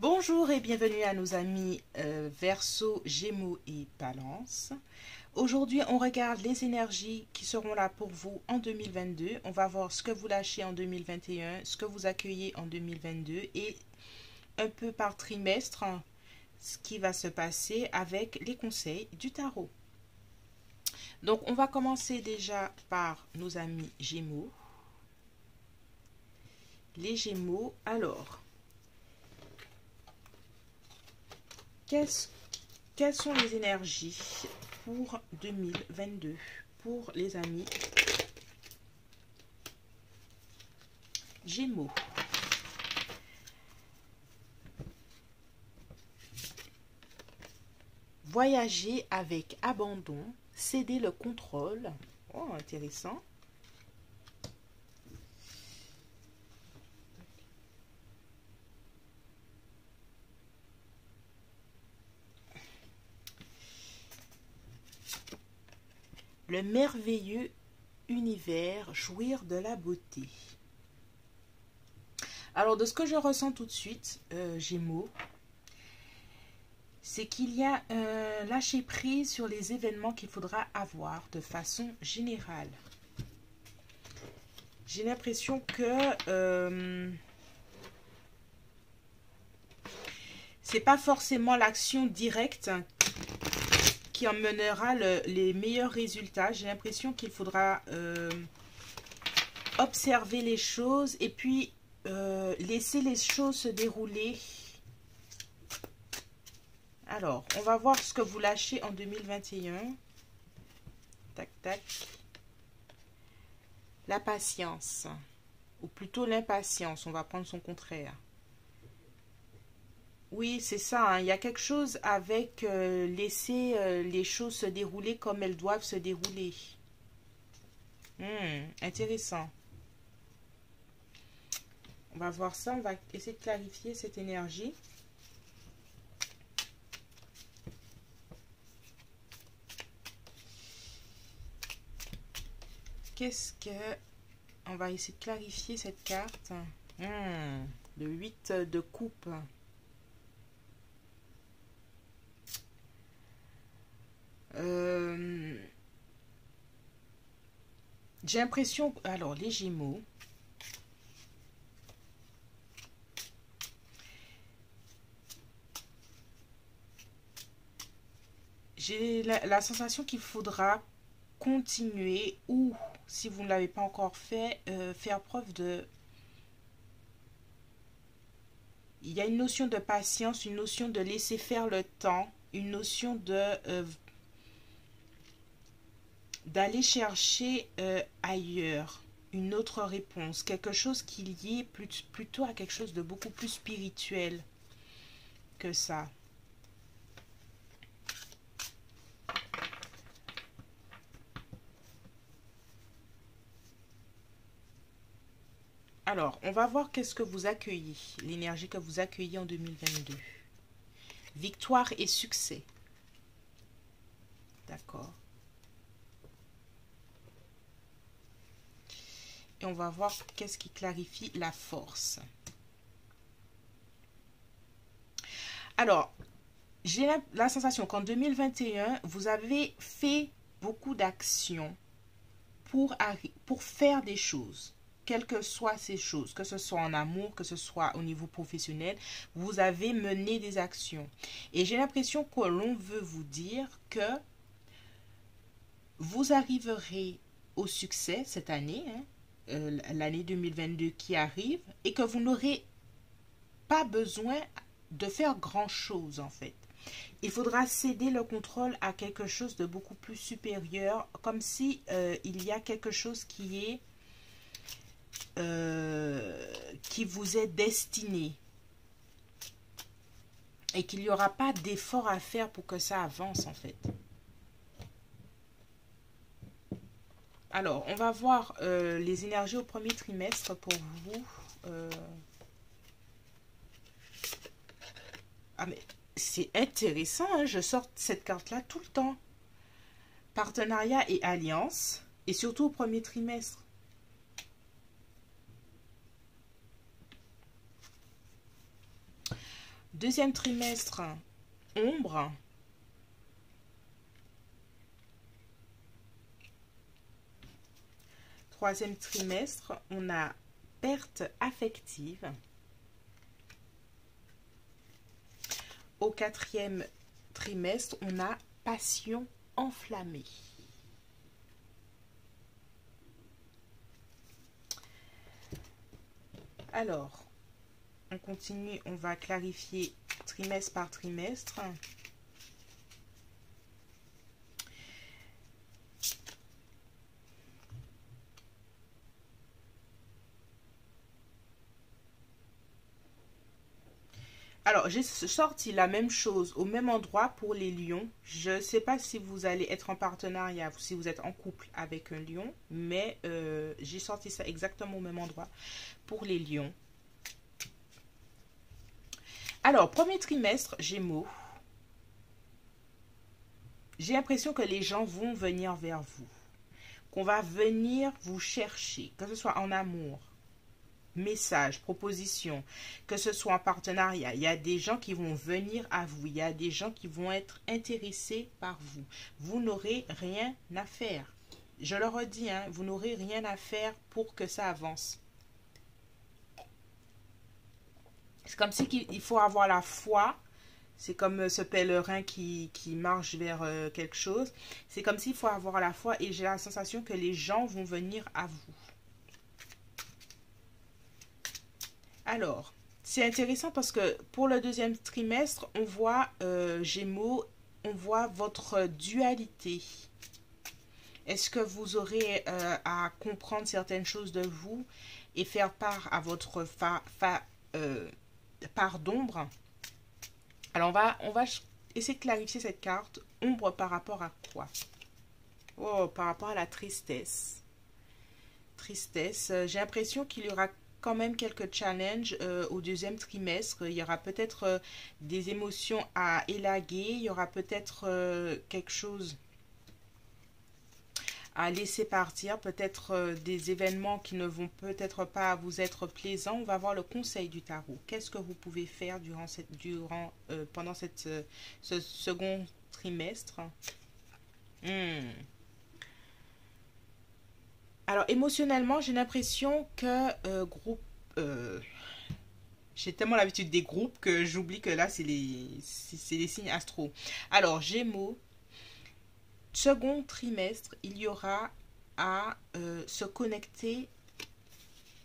Bonjour et bienvenue à nos amis Verseau, Gémeaux et Balance. Aujourd'hui, on regarde les énergies qui seront là pour vous en 2022. On va voir ce que vous lâchez en 2021, ce que vous accueillez en 2022 et un peu par trimestre, ce qui va se passer avec les conseils du tarot. Donc, on va commencer déjà par nos amis Gémeaux. Les Gémeaux, alors, quelles sont les énergies pour 2022 pour les amis Gémeaux? Voyager avec abandon, céder le contrôle. Oh, intéressant. Le merveilleux univers, jouir de la beauté. Alors, de ce que je ressens tout de suite, Gémeaux, c'est qu'il y a un lâcher-prise sur les événements qu'il faudra avoir de façon générale. J'ai l'impression que c'est pas forcément l'action directe qui emmènera les meilleurs résultats. J'ai l'impression qu'il faudra observer les choses et puis laisser les choses se dérouler. Alors, on va voir ce que vous lâchez en 2021. Tac, tac. La patience, ou plutôt l'impatience, on va prendre son contraire. Oui, c'est ça, hein. Il y a quelque chose avec laisser les choses se dérouler comme elles doivent se dérouler. Intéressant. On va voir ça, on va essayer de clarifier cette énergie. Qu'est-ce que... On va essayer de clarifier cette carte. Le 8 de coupe. J'ai l'impression... Alors, les Gémeaux. J'ai la sensation qu'il faudra continuer ou, si vous ne l'avez pas encore fait, faire preuve de... Il y a une notion de patience, une notion de laisser faire le temps, une notion de... d'aller chercher ailleurs une autre réponse, quelque chose qui est lié plutôt à quelque chose de beaucoup plus spirituel que ça. Alors, on va voir qu'est-ce que vous accueillez, l'énergie que vous accueillez en 2022. Victoire et succès. D'accord. Et on va voir qu'est-ce qui clarifie la force. Alors, j'ai la sensation qu'en 2021, vous avez fait beaucoup d'actions pour faire des choses. Quelles que soient ces choses, que ce soit en amour, que ce soit au niveau professionnel, vous avez mené des actions. Et j'ai l'impression que l'on veut vous dire que vous arriverez au succès cette année, hein, l'année 2022 qui arrive, et que vous n'aurez pas besoin de faire grand-chose en fait. Il faudra céder le contrôle à quelque chose de beaucoup plus supérieur, comme si il y a quelque chose qui vous est destiné et qu'il n'y aura pas d'effort à faire pour que ça avance en fait. Alors, on va voir les énergies au premier trimestre pour vous. Ah mais c'est intéressant, hein, je sors cette carte-là tout le temps. Partenariat et alliance, et surtout au premier trimestre. Deuxième trimestre, ombre. Troisième trimestre, on a perte affective. Au quatrième trimestre, on a passion enflammée. Alors, on continue, on va clarifier trimestre par trimestre. Alors, j'ai sorti la même chose au même endroit pour les lions. Je ne sais pas si vous allez être en partenariat, si vous êtes en couple avec un lion, mais j'ai sorti ça exactement au même endroit pour les lions. Alors, premier trimestre, Gémeaux. J'ai l'impression que les gens vont venir vers vous, qu'on va venir vous chercher, que ce soit en amour, message, proposition, que ce soit en partenariat. Il y a des gens qui vont venir à vous. Il y a des gens qui vont être intéressés par vous. Vous n'aurez rien à faire. Je le redis, hein, vous n'aurez rien à faire pour que ça avance. C'est comme si il faut avoir la foi. C'est comme ce pèlerin qui marche vers quelque chose. C'est comme s'il faut avoir la foi et j'ai la sensation que les gens vont venir à vous. Alors, c'est intéressant parce que pour le deuxième trimestre, on voit Gémeaux, on voit votre dualité. Est-ce que vous aurez à comprendre certaines choses de vous et faire part à votre part d'ombre? Alors, on va essayer de clarifier cette carte. Ombre par rapport à quoi? Oh, par rapport à la tristesse. Tristesse. J'ai l'impression qu'il y aura quand même quelques challenges au deuxième trimestre. Il y aura peut-être des émotions à élaguer. Il y aura peut-être quelque chose à laisser partir, peut-être des événements qui ne vont peut-être pas vous être plaisants. On va voir le conseil du tarot. Qu'est-ce que vous pouvez faire pendant ce second trimestre? Alors, émotionnellement, j'ai l'impression que j'ai tellement l'habitude des groupes que j'oublie que là, c'est les signes astro. Alors, Gémeaux, second trimestre, il y aura à se connecter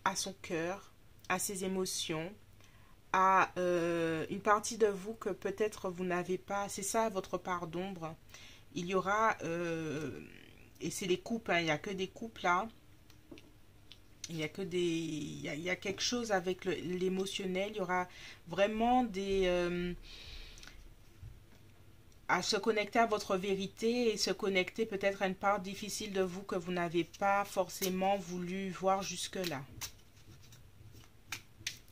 à son cœur, à ses émotions, à une partie de vous que peut-être vous n'avez pas. C'est ça votre part d'ombre. Il y aura, et c'est les couples, hein, il n'y a que des couples là. Il y a que il y a quelque chose avec l'émotionnel. Il y aura vraiment à se connecter à votre vérité et se connecter peut-être à une part difficile de vous que vous n'avez pas forcément voulu voir jusque-là.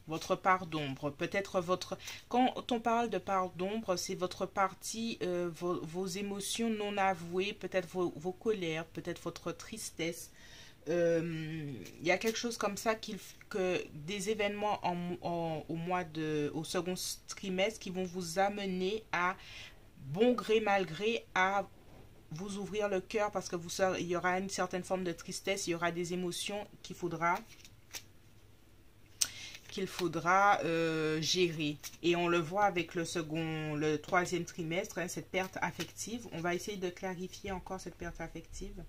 Votre part d'ombre, peut-être votre... Quand on parle de part d'ombre, c'est votre partie, vos émotions non avouées, peut-être vos colères, peut-être votre tristesse. Il y a quelque chose comme ça que des événements au second trimestre qui vont vous amener à bon gré mal gré à vous ouvrir le cœur parce que il y aura une certaine forme de tristesse, il y aura des émotions qu'il faudra gérer. Et on le voit avec le troisième trimestre, hein, cette perte affective. On va essayer de clarifier encore cette perte affective.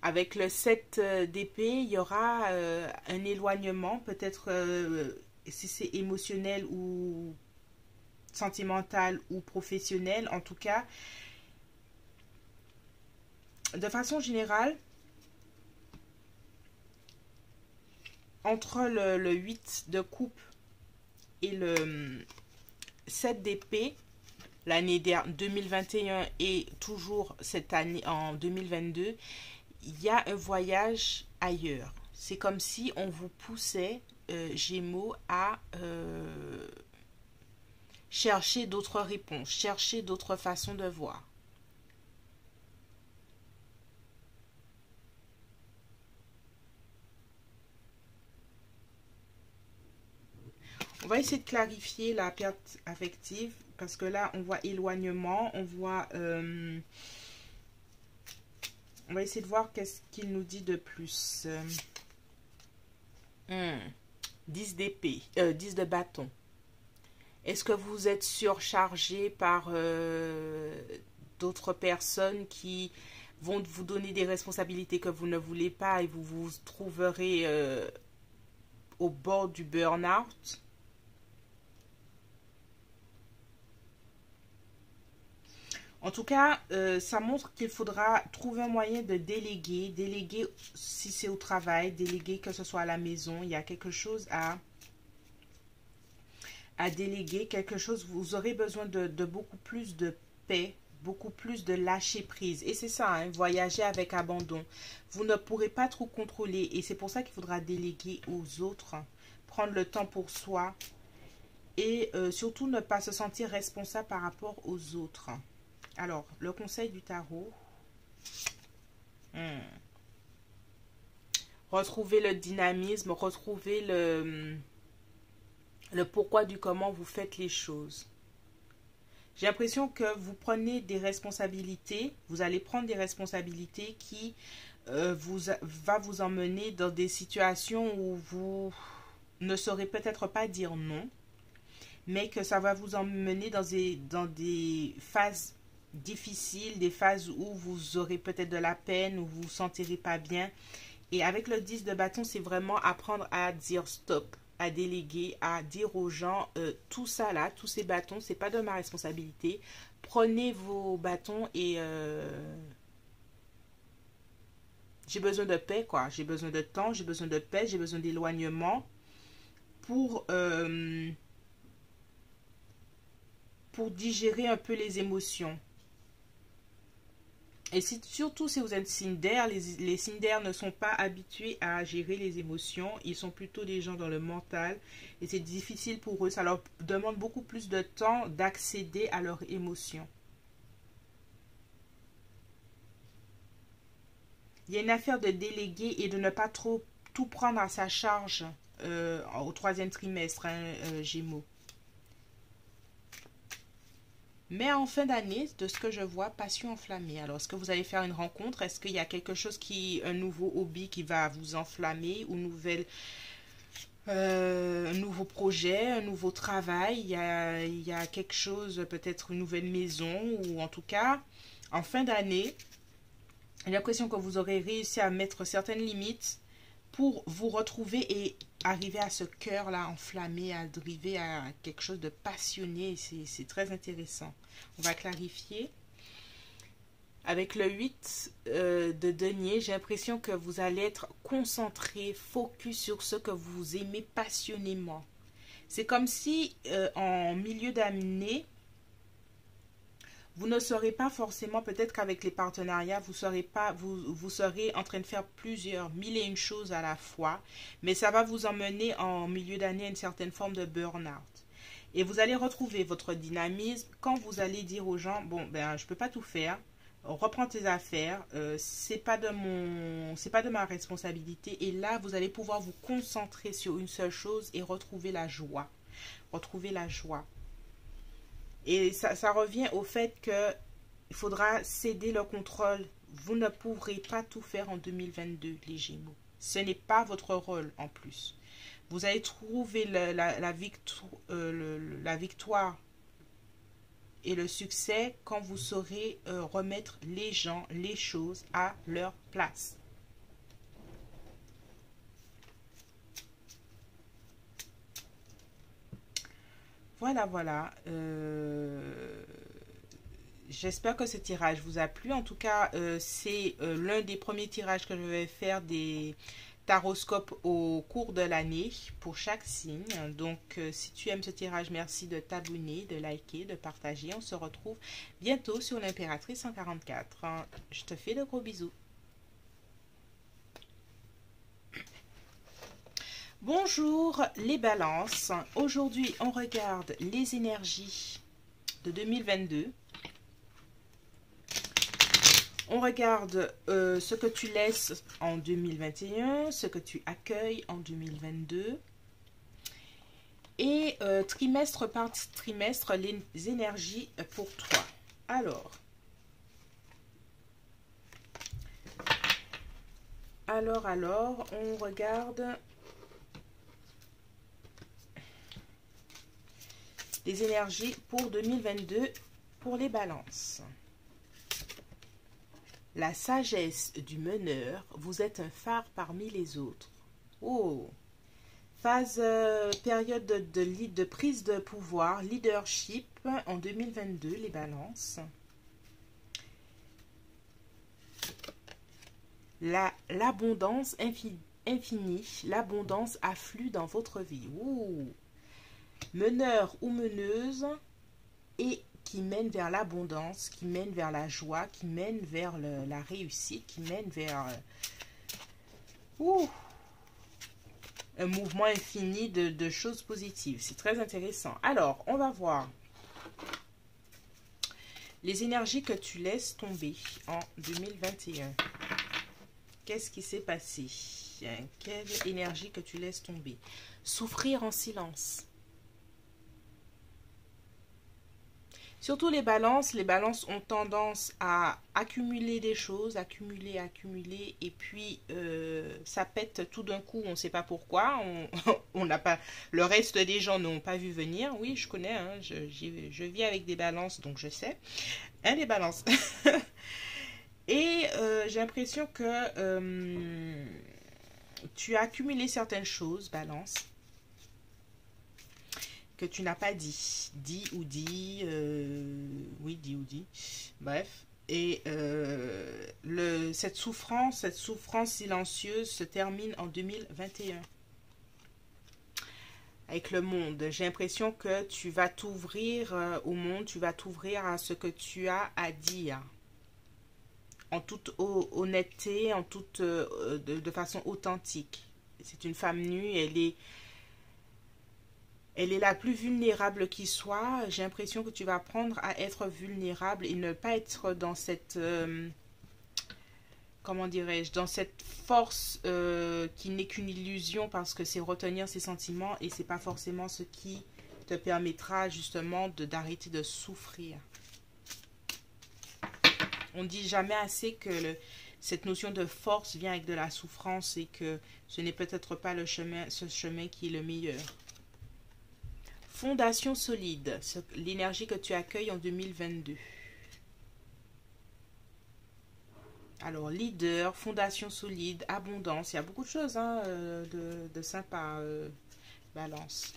Avec le 7 d'épée, il y aura un éloignement, peut-être si c'est émotionnel ou sentimental ou professionnel. En tout cas, de façon générale, entre le 8 de coupe et le 7 d'épée, l'année 2021 et toujours cette année en 2022, il y a un voyage ailleurs. C'est comme si on vous poussait, Gémeaux, à chercher d'autres réponses, chercher d'autres façons de voir. va essayer de clarifier la perte affective parce que là, on voit éloignement, on voit... on va essayer de voir qu'est-ce qu'il nous dit de plus. 10 d'épée, 10 de bâton. Est-ce que vous êtes surchargé par d'autres personnes qui vont vous donner des responsabilités que vous ne voulez pas et vous vous trouverez au bord du burn-out? En tout cas, ça montre qu'il faudra trouver un moyen de déléguer. Déléguer si c'est au travail, déléguer que ce soit à la maison. Il y a quelque chose à déléguer, quelque chose. Vous aurez besoin de beaucoup plus de paix, beaucoup plus de lâcher prise. Et c'est ça, hein, voyager avec abandon. Vous ne pourrez pas trop contrôler. Et c'est pour ça qu'il faudra déléguer aux autres. Prendre le temps pour soi. Et surtout ne pas se sentir responsable par rapport aux autres. Alors, le conseil du tarot. Retrouver le dynamisme, retrouver le pourquoi du comment vous faites les choses. J'ai l'impression que vous prenez des responsabilités, vous allez prendre des responsabilités qui va vous emmener dans des situations où vous ne saurez peut-être pas dire non, mais que ça va vous emmener dans des phases difficiles, des phases où vous aurez peut-être de la peine, où vous vous sentirez pas bien. Et avec le 10 de bâton, c'est vraiment apprendre à dire stop, à déléguer, à dire aux gens, tout ça là, tous ces bâtons, c'est pas de ma responsabilité. Prenez vos bâtons et j'ai besoin de paix, quoi. J'ai besoin de temps, j'ai besoin de paix, j'ai besoin d'éloignement pour digérer un peu les émotions. Et surtout si vous êtes signe d'air, les signes d'air ne sont pas habitués à gérer les émotions. Ils sont plutôt des gens dans le mental. Et c'est difficile pour eux. Ça leur demande beaucoup plus de temps d'accéder à leurs émotions. Il y a une affaire de déléguer et de ne pas trop tout prendre à sa charge au troisième trimestre, hein, Gémeaux. Mais en fin d'année, de ce que je vois, passion enflammée. Alors, est-ce que vous allez faire une rencontre? Est-ce qu'il y a quelque chose un nouveau hobby qui va vous enflammer ou un nouveau projet, un nouveau travail? Il y a quelque chose, peut-être une nouvelle maison ou en tout cas, en fin d'année, j'ai l'impression que vous aurez réussi à mettre certaines limites pour vous retrouver et arriver à ce cœur-là enflammé, à arriver à quelque chose de passionné. C'est très intéressant. On va clarifier. Avec le 8 de denier, j'ai l'impression que vous allez être concentré, focus sur ce que vous aimez passionnément. C'est comme si en milieu d'année, vous ne serez pas forcément, peut-être qu'avec les partenariats, vous serez en train de faire mille et une choses à la fois, mais ça va vous emmener en milieu d'année à une certaine forme de burn-out. Et vous allez retrouver votre dynamisme quand vous allez dire aux gens, bon, ben, je peux pas tout faire, reprends tes affaires, c'est pas de ma responsabilité. Et là, vous allez pouvoir vous concentrer sur une seule chose et retrouver la joie. Retrouver la joie. Et ça revient au fait qu'il faudra céder le contrôle. Vous ne pourrez pas tout faire en 2022, les Gémeaux. Ce n'est pas votre rôle en plus. Vous allez trouver la victoire et le succès quand vous saurez remettre les gens, les choses à leur place. Voilà, voilà. J'espère que ce tirage vous a plu. En tout cas, c'est l'un des premiers tirages que je vais faire des taroscopes au cours de l'année pour chaque signe. Donc, si tu aimes ce tirage, merci de t'abonner, de liker, de partager. On se retrouve bientôt sur l'Impératrice 144. Je te fais de gros bisous. Bonjour les balances, aujourd'hui on regarde les énergies de 2022, on regarde ce que tu laisses en 2021, ce que tu accueilles en 2022 et trimestre par trimestre, les énergies pour toi. Alors, on regarde les énergies pour 2022 pour les balances. La sagesse du meneur, vous êtes un phare parmi les autres. Oh! Phase, période de prise de pouvoir, leadership en 2022, les balances. L'abondance infinie, l'abondance afflue dans votre vie. Ouh. Meneur ou meneuse et qui mène vers l'abondance, qui mène vers la joie, qui mène vers la réussite, qui mène vers un mouvement infini de choses positives. C'est très intéressant. Alors, on va voir les énergies que tu laisses tomber en 2021. Qu'est-ce qui s'est passé? Quelle énergie que tu laisses tomber? Souffrir en silence. Surtout les balances ont tendance à accumuler des choses, accumuler, et puis ça pète tout d'un coup, on ne sait pas pourquoi, on n'a pas, le reste des gens n'ont pas vu venir. Oui, je connais, hein, je vis avec des balances, donc je sais, hein, les balances. Et j'ai l'impression que tu as accumulé certaines choses, balance, que tu n'as pas dit, bref, et cette souffrance silencieuse se termine en 2021 avec le monde. J'ai l'impression que tu vas t'ouvrir au monde, tu vas t'ouvrir à ce que tu as à dire, en toute honnêteté, de façon authentique. C'est une femme nue, elle est la plus vulnérable qui soit. J'ai l'impression que tu vas apprendre à être vulnérable et ne pas être dans cette, comment dirais-je, dans cette force qui n'est qu'une illusion, parce que c'est retenir ses sentiments et c'est pas forcément ce qui te permettra justement d'arrêter de souffrir. On dit jamais assez que cette notion de force vient avec de la souffrance et que ce n'est peut-être pas ce chemin qui est le meilleur. Fondation solide, l'énergie que tu accueilles en 2022. Alors, leader, fondation solide, abondance, il y a beaucoup de choses hein, de sympa, balance.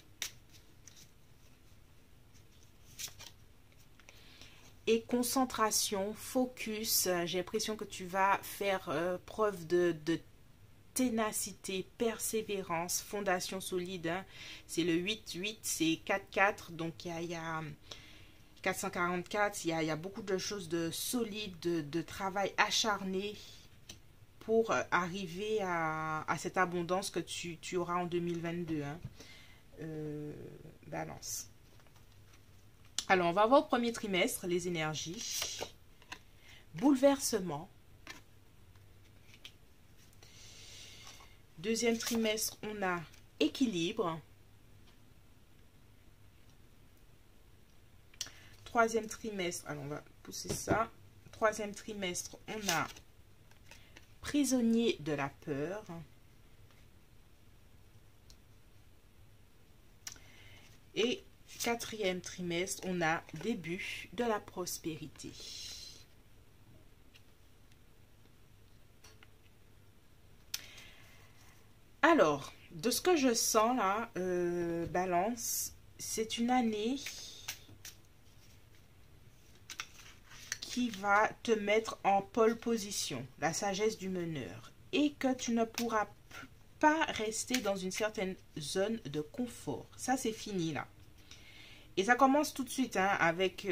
Et concentration, focus, j'ai l'impression que tu vas faire preuve de ténacité, persévérance, fondation solide, hein. C'est le 8-8, c'est 4-4, donc il y a 444, il y a beaucoup de choses de solides, de travail acharné pour arriver à cette abondance que tu auras en 2022, hein. Balance. Alors, on va voir au premier trimestre, les énergies. Bouleversement. Deuxième trimestre, on a équilibre. Troisième trimestre, alors on va pousser ça. Troisième trimestre, on a prisonnier de la peur. Et quatrième trimestre, on a début de la prospérité. Alors, de ce que je sens là, balance, c'est une année qui va te mettre en pole position, la sagesse du meneur, et que tu ne pourras pas rester dans une certaine zone de confort. Ça, c'est fini là. Et ça commence tout de suite hein, avec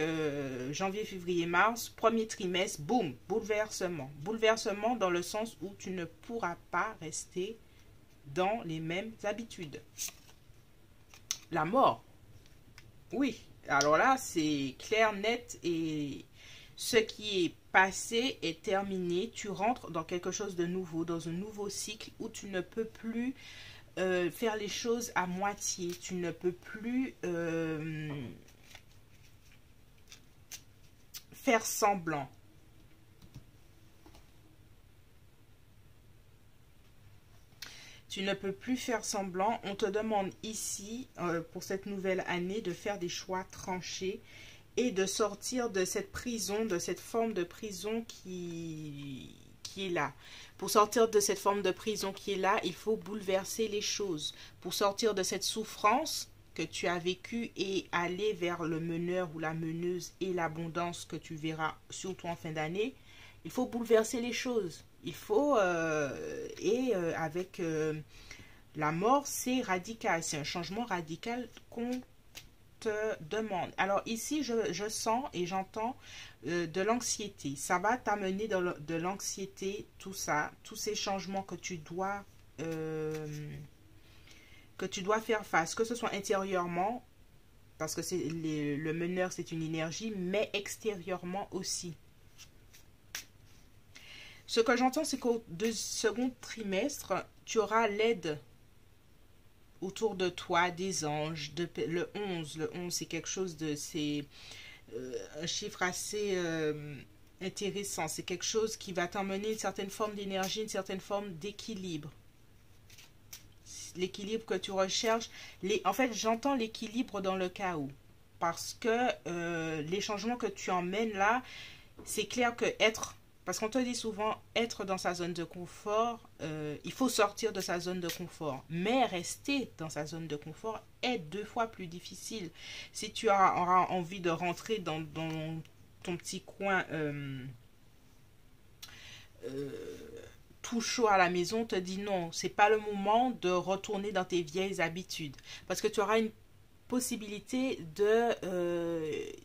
janvier, février, mars, premier trimestre, boum, bouleversement. Bouleversement dans le sens où tu ne pourras pas rester dans les mêmes habitudes. La mort. Oui, alors là, c'est clair, net, et ce qui est passé est terminé. Tu rentres dans quelque chose de nouveau, dans un nouveau cycle où tu ne peux plus faire les choses à moitié. Tu ne peux plus faire semblant. Tu ne peux plus faire semblant. On te demande ici, pour cette nouvelle année, de faire des choix tranchés et de sortir de cette prison, de cette forme de prison qui est là. Pour sortir de cette forme de prison qui est là, il faut bouleverser les choses. Pour sortir de cette souffrance que tu as vécue et aller vers le meneur ou la meneuse et l'abondance que tu verras surtout en fin d'année, il faut bouleverser les choses. Il faut, avec la mort, c'est radical, c'est un changement radical qu'on te demande. Alors ici, je sens et j'entends de l'anxiété. Ça va t'amener de l'anxiété, tout ça, tous ces changements que tu dois faire face, que ce soit intérieurement, parce que le meneur, c'est une énergie, mais extérieurement aussi. Ce que j'entends, c'est qu'au second trimestre, tu auras l'aide autour de toi des anges. Le 11, c'est quelque chose de... C'est un chiffre assez intéressant. C'est quelque chose qui va t'emmener une certaine forme d'énergie, une certaine forme d'équilibre. L'équilibre que tu recherches. En fait, j'entends l'équilibre dans le chaos. Parce que les changements que tu emmènes là, c'est clair que parce qu'on te dit souvent, être dans sa zone de confort, il faut sortir de sa zone de confort. Mais rester dans sa zone de confort est 2 fois plus difficile. Si tu auras envie de rentrer dans ton petit coin tout chaud à la maison, te dit non, c'est pas le moment de retourner dans tes vieilles habitudes. Parce que tu auras une possibilité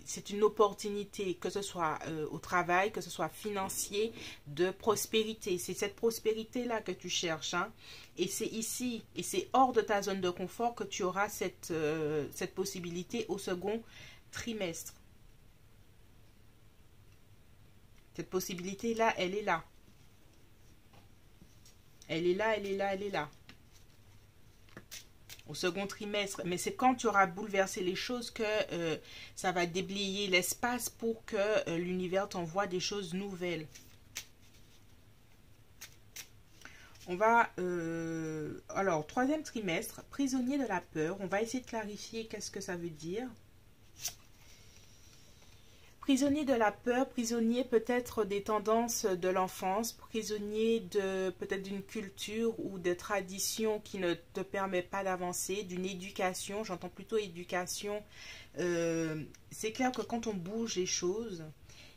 c'est une opportunité, que ce soit au travail, que ce soit financier, de prospérité. C'est cette prospérité-là que tu cherches. Hein? Et c'est ici, et c'est hors de ta zone de confort que tu auras cette possibilité au second trimestre. Cette possibilité-là, elle est là. Elle est là, elle est là, elle est là. Au second trimestre, mais c'est quand tu auras bouleversé les choses que ça va déblayer l'espace pour que l'univers t'envoie des choses nouvelles. On va, alors, 3e trimestre, prisonnier de la peur. On va essayer de clarifier qu'est-ce que ça veut dire. Prisonnier de la peur, prisonnier peut-être des tendances de l'enfance, prisonnier peut-être d'une culture ou de traditions qui ne te permet pas d'avancer, d'une éducation, j'entends plutôt éducation. C'est clair que quand on bouge les choses,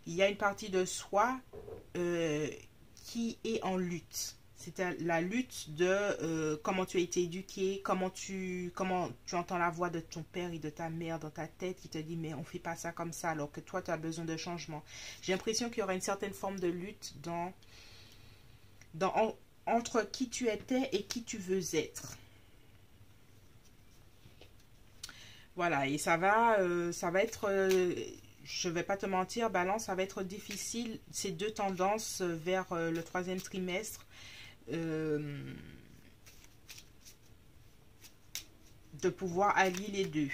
il y a une partie de soi qui est en lutte. C'est la lutte de comment tu as été éduqué, comment tu entends la voix de ton père et de ta mère dans ta tête qui te dit mais on ne fait pas ça comme ça alors que toi tu as besoin de changement. J'ai l'impression qu'il y aura une certaine forme de lutte entre qui tu étais et qui tu veux être. Voilà, et ça va être... je ne vais pas te mentir, Balance, ça va être difficile, ces 2 tendances vers le 3e trimestre. De pouvoir allier les 2.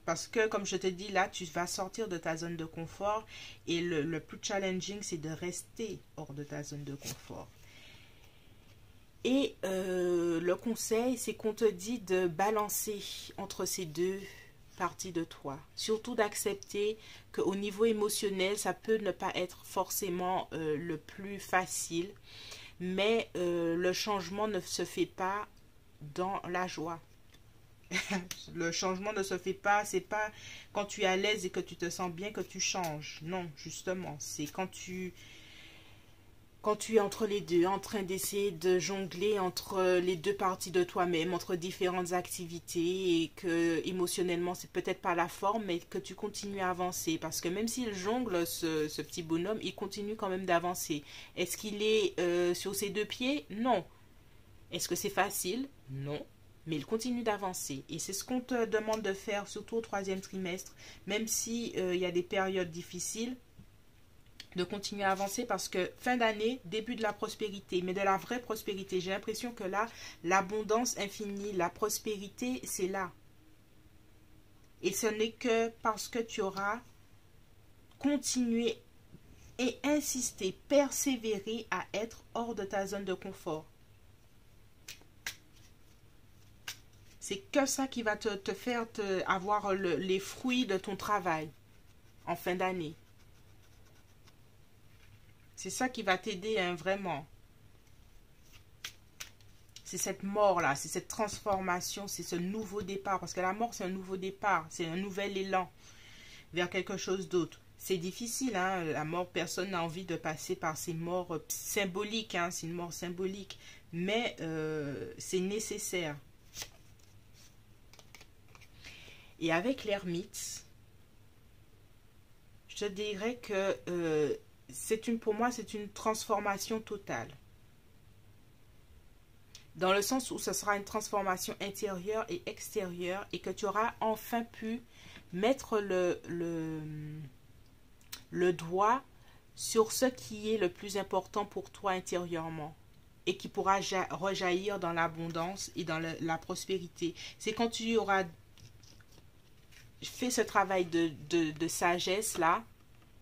Parce que, comme je te dis, là, tu vas sortir de ta zone de confort. Et le plus challenging, c'est de rester hors de ta zone de confort. Et le conseil, c'est qu'on te dit de balancer entre ces 2 parties de toi. Surtout d'accepter qu'au niveau émotionnel, ça peut ne pas être forcément le plus facile. Mais le changement ne se fait pas dans la joie. Le changement ne se fait pas, c'est pas quand tu es à l'aise et que tu te sens bien que tu changes. Non, justement, c'est quand tu es entre les 2, en train d'essayer de jongler entre les 2 parties de toi-même, entre différentes activités et que émotionnellement, c'est peut-être pas la forme, mais que tu continues à avancer. Parce que même s'il jongle, ce petit bonhomme, il continue quand même d'avancer. Est-ce qu'il est sur ses 2 pieds? Non. Est-ce que c'est facile? Non. Mais il continue d'avancer. Et c'est ce qu'on te demande de faire, surtout au 3e trimestre. Même si il y a des périodes difficiles, de continuer à avancer parce que fin d'année, début de la prospérité, mais de la vraie prospérité. J'ai l'impression que là, l'abondance infinie, la prospérité, c'est là. Et ce n'est que parce que tu auras continué et insisté, persévéré à être hors de ta zone de confort. C'est que ça qui va te faire avoir les fruits de ton travail en fin d'année. C'est ça qui va t'aider, hein, vraiment. C'est cette mort-là, c'est cette transformation, c'est ce nouveau départ. Parce que la mort, c'est un nouveau départ, c'est un nouvel élan vers quelque chose d'autre. C'est difficile, hein, la mort, personne n'a envie de passer par ces morts symboliques, hein, c'est une mort symbolique. Mais c'est nécessaire. Et avec l'ermite, je te dirais que pour moi, c'est une transformation totale. Dans le sens où ce sera une transformation intérieure et extérieure et que tu auras enfin pu mettre le doigt sur ce qui est le plus important pour toi intérieurement et qui pourra rejaillir dans l'abondance et dans la prospérité. C'est quand tu auras fait ce travail de sagesse là,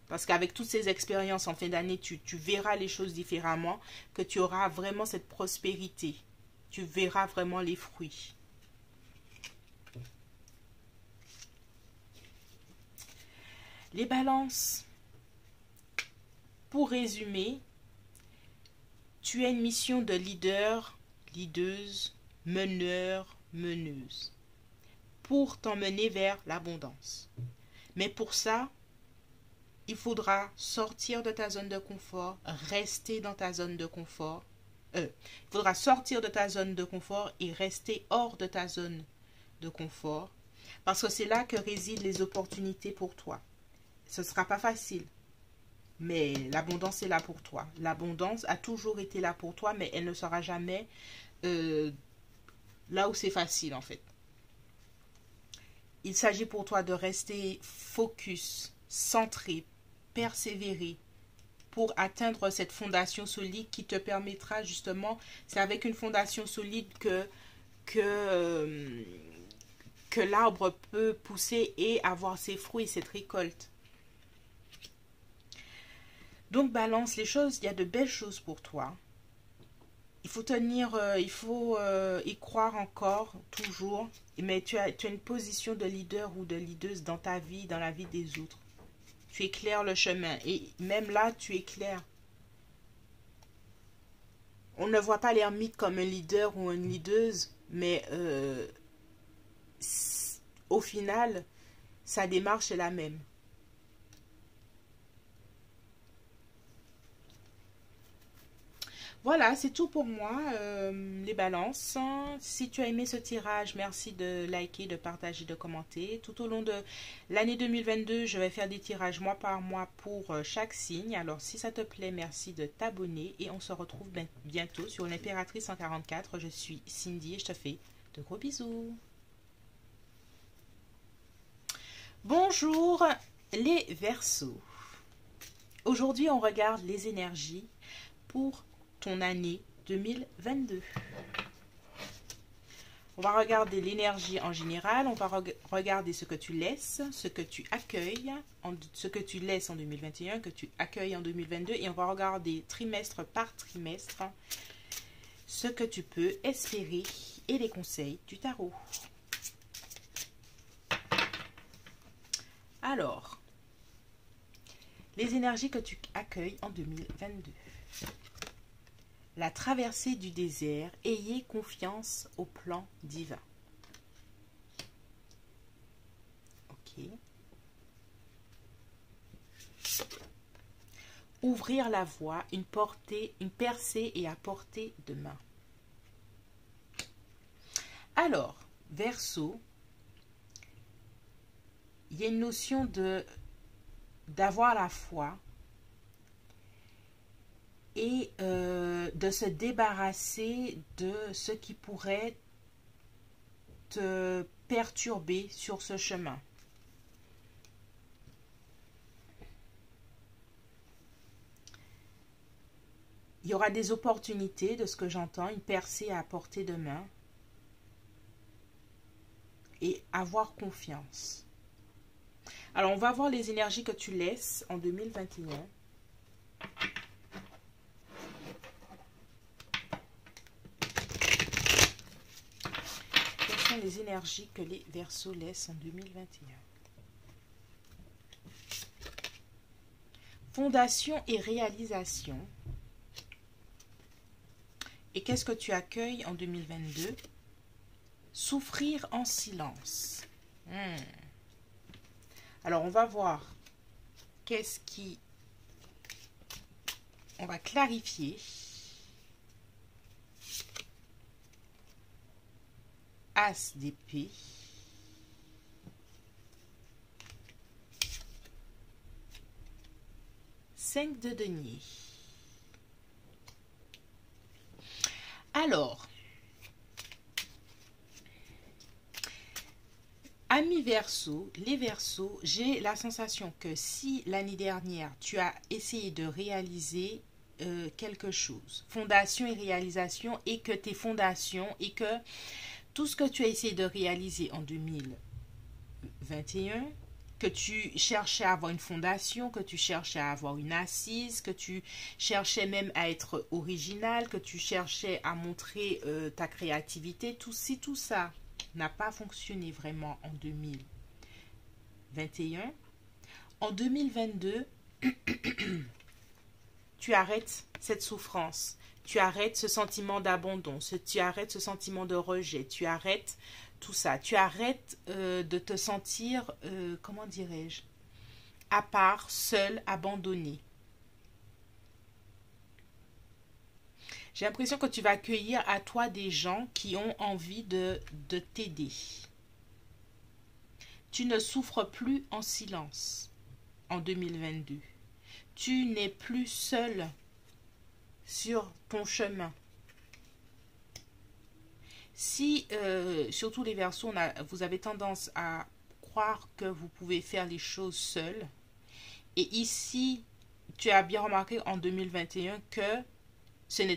parce qu'avec toutes ces expériences en fin d'année, tu verras les choses différemment, que tu auras vraiment cette prospérité. Tu verras vraiment les fruits. Les balances. Pour résumer, tu as une mission de leader, leaduse, meneur, meneuse, pour t'emmener vers l'abondance. Mais pour ça, il faudra sortir de ta zone de confort, rester dans ta zone de confort. Il faudra sortir de ta zone de confort et rester hors de ta zone de confort, parce que c'est là que résident les opportunités pour toi. Ce ne sera pas facile, mais l'abondance est là pour toi. L'abondance a toujours été là pour toi, mais elle ne sera jamais là où c'est facile en fait. Il s'agit pour toi de rester focus, centré, persévérer pour atteindre cette fondation solide qui te permettra justement, c'est avec une fondation solide que l'arbre peut pousser et avoir ses fruits, cette récolte. Donc balance les choses, il y a de belles choses pour toi. Il faut y croire encore, toujours, mais tu as une position de leader ou de leaduse dans ta vie, dans la vie des autres. Tu éclaires le chemin. Et même là, tu éclaires. On ne voit pas l'ermite comme un leader ou une leaduse, mais au final, sa démarche est la même. Voilà, c'est tout pour moi, les balances. Si tu as aimé ce tirage, merci de liker, de partager, de commenter. Tout au long de l'année 2022, je vais faire des tirages mois par mois pour chaque signe. Alors, si ça te plaît, merci de t'abonner. Et on se retrouve bientôt sur l'Impératrice 144. Je suis Cindy et je te fais de gros bisous. Bonjour les Verseaux. Aujourd'hui, on regarde les énergies pour ton année 2022. On va regarder l'énergie en général, on va regarder ce que tu laisses, ce que tu accueilles, ce que tu laisses en 2021, que tu accueilles en 2022, et on va regarder trimestre par trimestre ce que tu peux espérer et les conseils du tarot. Alors, les énergies que tu accueilles en 2022. La traversée du désert, ayez confiance au plan divin. Ok. Ouvrir la voie, une percée et à portée de main. Alors, Verseau, il y a une notion d'avoir la foi et de se débarrasser de ce qui pourrait te perturber sur ce chemin. y aura des opportunités, de ce que j'entends, une percée à portée de main. Et avoir confiance. Alors, on va voir les énergies que tu laisses en 2021. Quelles sont les énergies que les Verseaux laissent en 2021? Fondation et réalisation. Et qu'est-ce que tu accueilles en 2022? Souffrir en silence. Alors, on va voir qu'est-ce qui... On va clarifier. As d'épée. Cinq de denier. Alors, amis Verseau, les Verseaux, j'ai la sensation que si l'année dernière, tu as essayé de réaliser quelque chose, fondation et réalisation, et que tes fondations, et que tout ce que tu as essayé de réaliser en 2021, que tu cherchais à avoir une fondation, que tu cherchais à avoir une assise, que tu cherchais même à être original, que tu cherchais à montrer ta créativité, tout ça n'a pas fonctionné vraiment en 2021. En 2022, tu arrêtes cette souffrance, tu arrêtes ce sentiment d'abandon, tu arrêtes ce sentiment de rejet, tu arrêtes tout ça, tu arrêtes de te sentir, comment dirais-je, à part, seul, abandonné. J'ai l'impression que tu vas accueillir à toi des gens qui ont envie de t'aider. Tu ne souffres plus en silence en 2022. Tu n'es plus seul sur ton chemin. Si, surtout les Verseaux, vous avez tendance à croire que vous pouvez faire les choses seul, et ici, tu as bien remarqué en 2021 que ça ne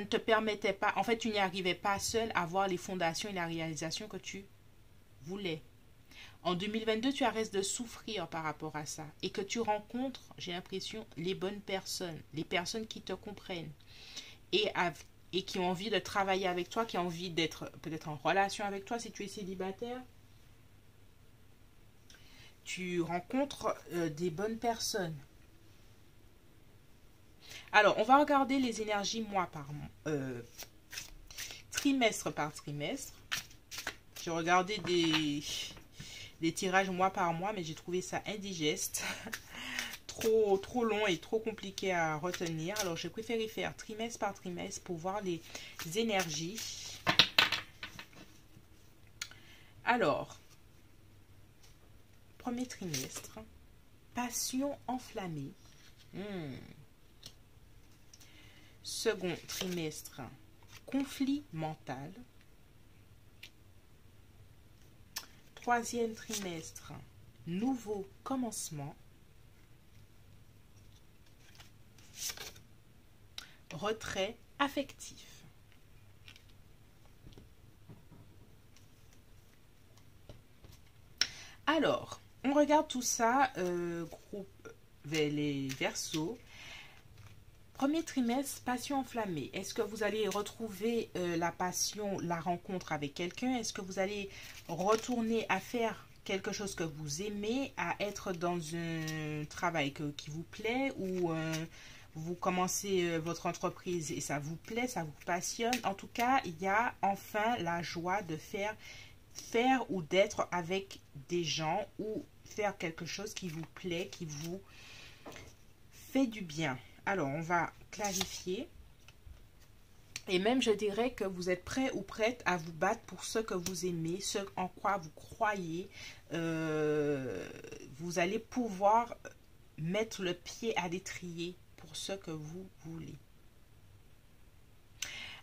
te permettait pas, en fait, tu n'y arrivais pas seul à avoir les fondations et la réalisation que tu voulais. En 2022, tu arrêtes de souffrir par rapport à ça et que tu rencontres, j'ai l'impression, les bonnes personnes, les personnes qui te comprennent et qui ont envie de travailler avec toi, qui ont envie d'être peut-être en relation avec toi si tu es célibataire. Tu rencontres des bonnes personnes. Alors, on va regarder les énergies mois par mois, trimestre par trimestre. J'ai regardé des tirages mois par mois, mais j'ai trouvé ça indigeste. trop long et trop compliqué à retenir. Alors, j'ai préféré faire trimestre par trimestre pour voir les énergies. Alors, premier trimestre, passion enflammée. Second trimestre, conflit mental. Troisième trimestre, nouveau commencement. Retrait affectif. Alors, on regarde tout ça, groupe les Verseaux. Premier trimestre, passion enflammée. Est-ce que vous allez retrouver la passion, la rencontre avec quelqu'un? Est-ce que vous allez retourner à faire quelque chose que vous aimez, à être dans un travail qui vous plaît, ou vous commencez votre entreprise et ça vous plaît, ça vous passionne? En tout cas, il y a enfin la joie de faire ou d'être avec des gens, ou faire quelque chose qui vous plaît, qui vous fait du bien. Alors, on va clarifier. Et même, je dirais que vous êtes prêt ou prête à vous battre pour ce que vous aimez, ce en quoi vous croyez. Vous allez pouvoir mettre le pied à l'étrier pour ce que vous voulez.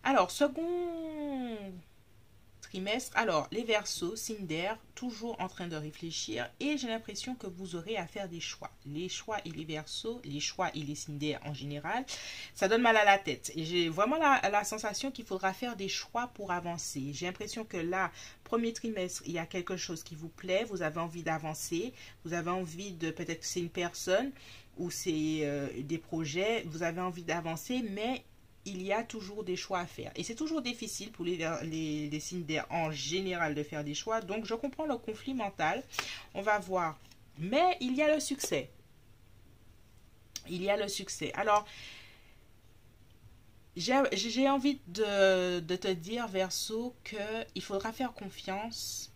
Alors, second trimestre. Alors, les Verseaux, signe d'air, toujours en train de réfléchir et j'ai l'impression que vous aurez à faire des choix. Les choix et les Verseaux, les choix et les signes d'air en général, ça donne mal à la tête. Et j'ai vraiment la sensation qu'il faudra faire des choix pour avancer. J'ai l'impression que là, premier trimestre, il y a quelque chose qui vous plaît, vous avez envie d'avancer, vous avez envie de, peut-être que c'est une personne ou c'est des projets, vous avez envie d'avancer, mais il y a toujours des choix à faire. Et c'est toujours difficile pour les signes d'air en général de faire des choix. Donc, je comprends le conflit mental. On va voir. Mais il y a le succès. Il y a le succès. Alors, j'ai envie de te dire, Verseau, qu'il faudra faire confiance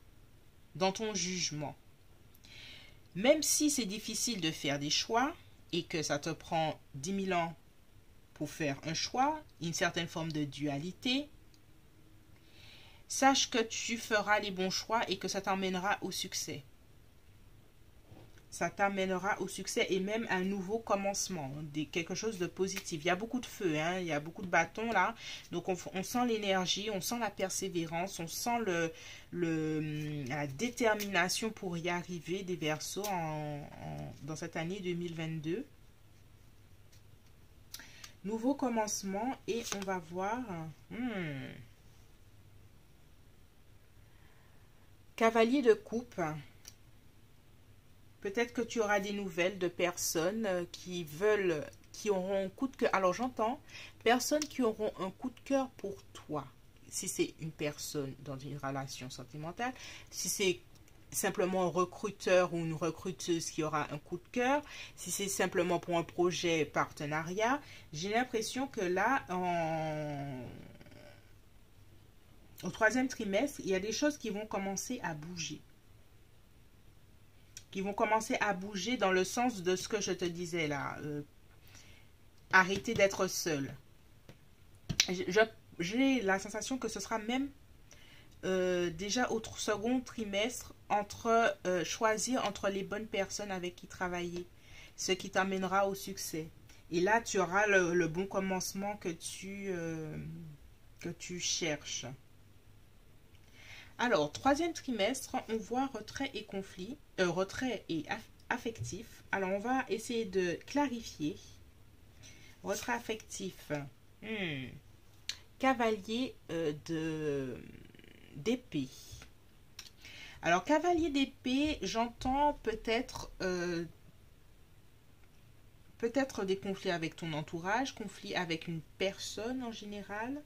dans ton jugement. Même si c'est difficile de faire des choix et que ça te prend 10 000 ans pour faire un choix, une certaine forme de dualité, sache que tu feras les bons choix et que ça t'emmènera au succès. Ça t'amènera au succès et même un nouveau commencement, quelque chose de positif. Il y a beaucoup de feu, hein, il y a beaucoup de bâtons là. Donc on sent l'énergie, on sent la persévérance, on sent la détermination pour y arriver des Verseaux dans cette année 2022. Nouveau commencement et on va voir Cavalier de coupe. Peut-être que tu auras des nouvelles de personnes qui auront un coup de cœur. Alors j'entends personnes qui auront un coup de cœur pour toi. Si c'est une personne dans une relation sentimentale, si c'est simplement un recruteur ou une recruteuse qui aura un coup de cœur, si c'est simplement pour un projet partenariat, j'ai l'impression que là, au troisième trimestre, il y a des choses qui vont commencer à bouger. Qui vont commencer à bouger dans le sens de ce que je te disais là. Arrêter d'être seul. J'ai la sensation que ce sera même déjà au second trimestre choisir entre les bonnes personnes avec qui travailler, ce qui t'amènera au succès. Et là, tu auras le bon commencement que tu cherches. Alors, troisième trimestre, on voit retrait et conflit, retrait et affectif. Alors, on va essayer de clarifier. Retrait affectif. Cavalier d'épée. Alors, cavalier d'épée, j'entends peut-être des conflits avec ton entourage, conflits avec une personne en général.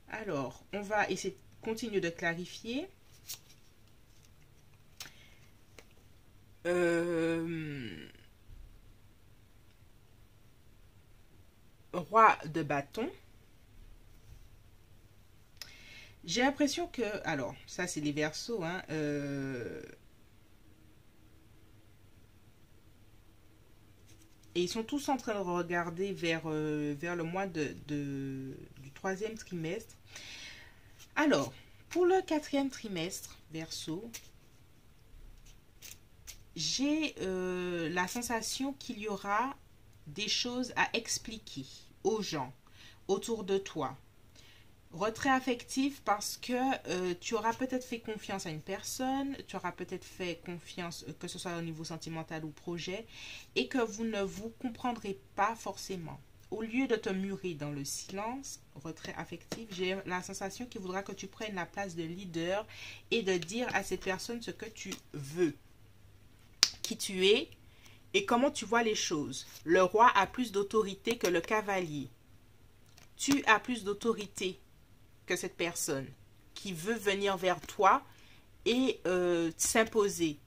Alors, on va essayer de continuer de clarifier. Roi de bâton. J'ai l'impression que... Alors, ça c'est les Verseaux. Hein, et ils sont tous en train de regarder vers le mois du troisième trimestre. Alors, pour le quatrième trimestre, Verseau, j'ai la sensation qu'il y aura des choses à expliquer aux gens autour de toi. Retrait affectif parce que tu auras peut-être fait confiance à une personne, tu auras peut-être fait confiance, que ce soit au niveau sentimental ou projet, et que vous ne vous comprendrez pas forcément. Au lieu de te murer dans le silence, retrait affectif, j'ai la sensation qu'il voudra que tu prennes la place de leader et de dire à cette personne ce que tu veux, qui tu es et comment tu vois les choses. Le roi a plus d'autorité que le cavalier. Tu as plus d'autorité que cette personne qui veut venir vers toi et s'imposer.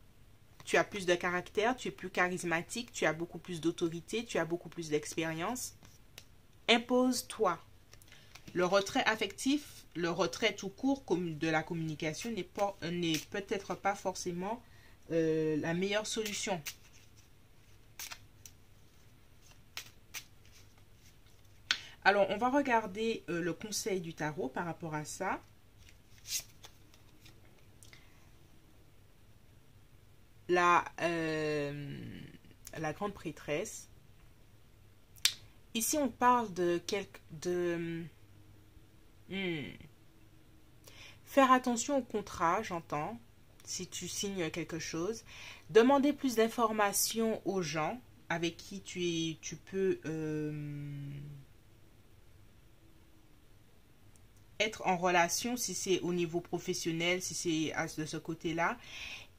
Tu as plus de caractère, tu es plus charismatique, tu as beaucoup plus d'autorité, tu as beaucoup plus d'expérience. Impose-toi. Le retrait affectif, le retrait tout court de la communication n'est peut-être pas forcément la meilleure solution. Alors, on va regarder le conseil du tarot par rapport à ça. La grande prêtresse. Ici, on parle de Hmm. Faire attention au contrat, j'entends, si tu signes quelque chose. Demander plus d'informations aux gens avec qui tu peux être en relation, si c'est au niveau professionnel, si c'est de ce côté-là.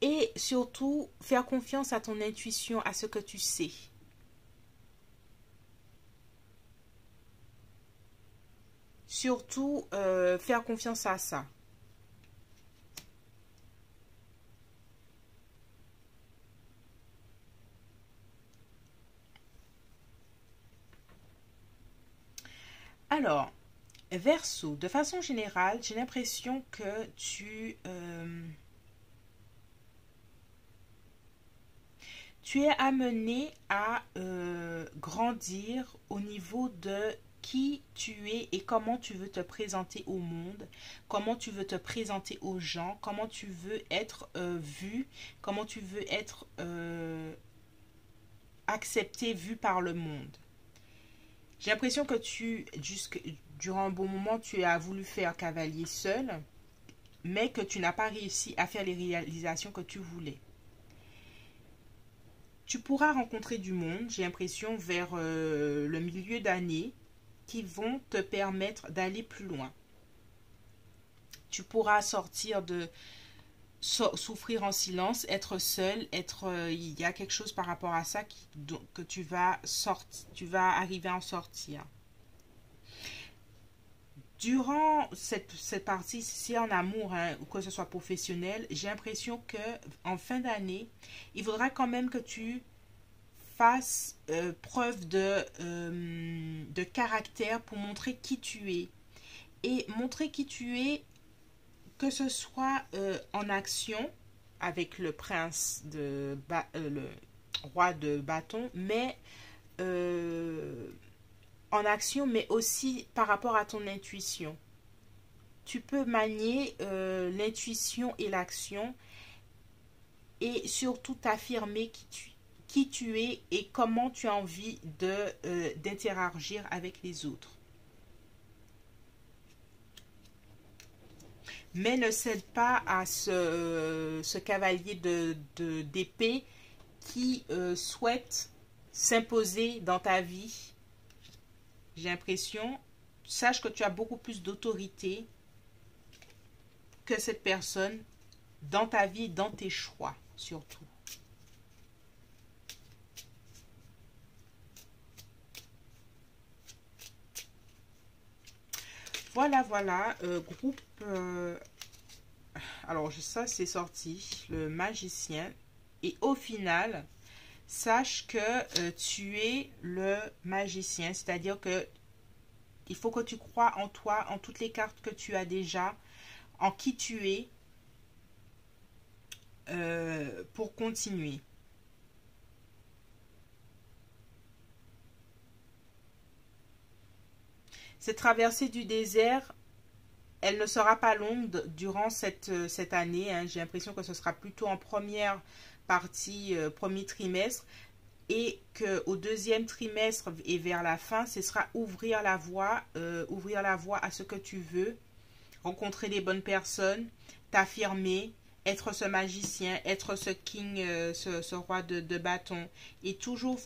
Et surtout, faire confiance à ton intuition, à ce que tu sais. Surtout, faire confiance à ça. Alors, Verseau, de façon générale, j'ai l'impression que tu es amené à grandir au niveau de qui tu es et comment tu veux te présenter au monde, comment tu veux te présenter aux gens, comment tu veux être vu, comment tu veux être accepté, vu par le monde. J'ai l'impression que durant un bon moment, tu as voulu faire cavalier seul, mais que tu n'as pas réussi à faire les réalisations que tu voulais. Tu pourras rencontrer du monde, j'ai l'impression, vers le milieu d'année, qui vont te permettre d'aller plus loin. Tu pourras sortir de souffrir en silence, être seul, il y a quelque chose par rapport à ça que tu vas arriver à en sortir. Durant cette partie, si c'est en amour, hein, ou que ce soit professionnel, j'ai l'impression que en fin d'année, il faudra quand même que tu fasses preuve de caractère pour montrer qui tu es. Et montrer qui tu es, que ce soit en action avec le le roi de bâton, mais en action, mais aussi par rapport à ton intuition. Tu peux manier l'intuition et l'action et surtout t'affirmer qui tu es et comment tu as envie d'interagir avec les autres. Mais ne cède pas à ce cavalier d'épée qui souhaite s'imposer dans ta vie. J'ai l'impression, sache que tu as beaucoup plus d'autorité que cette personne dans ta vie, dans tes choix surtout. Voilà, voilà, groupe. Alors, ça, c'est sorti, le magicien. Et au final, sache que tu es le magicien, c'est-à-dire que il faut que tu crois en toi, en toutes les cartes que tu as déjà, en qui tu es, pour continuer. Cette traversée du désert, elle ne sera pas longue durant cette année, hein. J'ai l'impression que ce sera plutôt en première partie, premier trimestre, et qu'au deuxième trimestre et vers la fin, ce sera ouvrir la voie à ce que tu veux, rencontrer les bonnes personnes, t'affirmer, être ce magicien, être ce king, ce roi de bâton, et toujours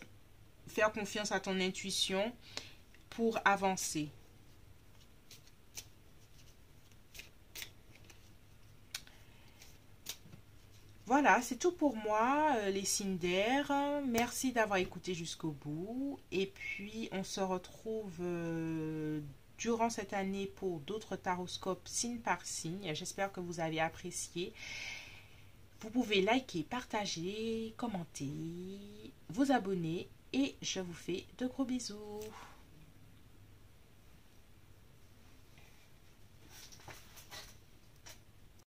faire confiance à ton intuition pour avancer. Voilà, c'est tout pour moi, les signes d'air. Merci d'avoir écouté jusqu'au bout. Et puis, on se retrouve durant cette année pour d'autres taroscopes signe par signe. J'espère que vous avez apprécié. Vous pouvez liker, partager, commenter, vous abonner. Et je vous fais de gros bisous.